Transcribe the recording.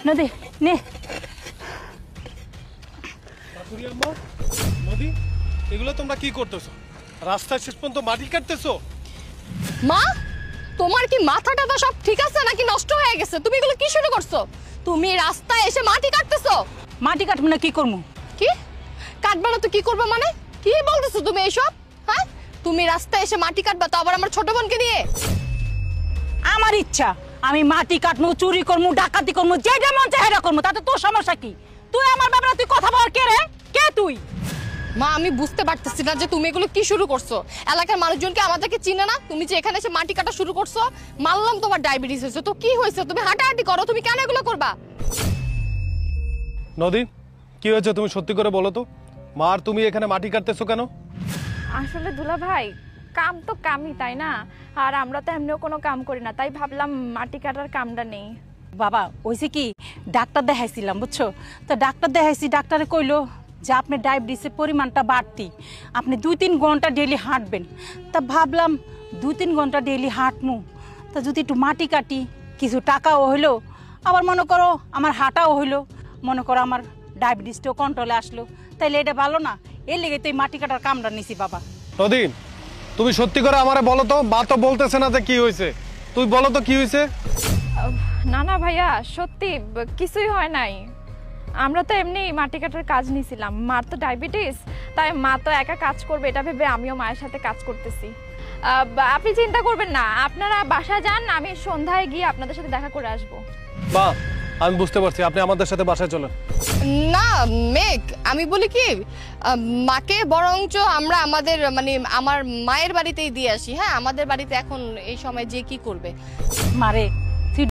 নদী নে। নদী, এগুলো তোমরা কি করতেছো? রাস্তায় শেষ পর্যন্ত মাটি কাটতেছো? মা, তোমার কি মাথাটা তো সব ঠিক আছে নাকি নষ্ট হয়ে গেছে? তুমি এগুলো কি শুরু করছো? তুমি রাস্তায় এসে মাটি কাটতেছো? মাটি কাটবো না কি করবো? কি কাটবা না তো কি করবে মানে? কি বলতেছো তুমি এইসব? হ্যাঁ, তুমি রাস্তায় এসে মাটি কাটবা, তো আবার আমার ছোট বোনকে নিয়ে? আমার ইচ্ছা, আমি মাটি কাটবো, চুরি করবো, ডাকাতি করবো, যেটা মন চায় সেটা করবো, তাতে তোর সমস্যা কি? তুই আমার ব্যাপারে তুই কথা বল। কে রে? কে তুই? মা, আমি বুঝতে পারতেছি না যে তুমি এগুলো কি শুরু করছো। এলাকার মানুষজনকে আমাদেরকে চিনে না, তুমি যে এখানে এসে মাটি কাটা শুরু করছো। মানলাম তোমার ডায়াবেটিস হয়েছে, তো কি হয়েছে? তুমি হাঁটাহাঁটি করো, তুমি কেন এগুলো করবা? নদী, কি হয়েছে তুমি সত্যি করে বলো তো? মা আর তুমি এখানে মাটি কাটতেছো কেন? আসলে দুলা ভাই, কাম তো কামই, তাই না? আর আমরা তো এমনিও কোনো কাম করি না, তাই ভাবলাম মাটি কাটার কামটা নেই। বাবা ওইসে কি ডাক্তার দেখাইছিলাম বুঝছো, তো ডাক্তার দেখাইছি, ডাক্তারে কইলো যে আপনার ডায়াবেটিসের পরিমাণটা বাড়তি, আপনি 2-3 ঘন্টা ডেইলি হাঁটবেন। তা ভাবলাম 2-3 ঘন্টা ডেইলি হাঁটমু, তা যদি একটু মাটি কাটি, কিছু টাকাও হইলো, আবার মনে করো আমার হাঁটাও হইলো, মনে করো আমার ডায়াবেটিসটাও কন্ট্রোলে আসলো, তাইলে এটা ভালো না? এর লেগে তো এই মাটি কাটার কামটা নিছি বাবা। নদী, তুমি সত্যি করে আমারে বলো তো, মা তো বলতেছে না যে কি হয়েছে, তুই বলো তো কি হয়েছে? না না ভাইয়া, সত্যি কিছুই হয় নাই। আমরা তো এমনি মাটি কাটার কাজ নিয়েছিলাম। মার তো ডায়াবেটিস, তাই মা তো একা কাজ করবে এটা ভেবে আমিও মায়ের সাথে কাজ করতেছি। আপনি চিন্তা করবেন না, আপনারা বাসা যান, আমি সন্ধ্যায় গিয়ে আপনাদের সাথে দেখা করে আসবো। মা, আমি বুঝতে পারছি, আপনি আমাদের সাথে বাসায় চলেন। না মেঘ, আমি বলি কি, মাকে বরঞ্চ আমরা আমাদের মানে আমার মায়ের বাড়িতেই দিয়ে আসি। হ্যাঁ, আমাদের বাড়িতে এখন এই সময় যে কি করবে? মারে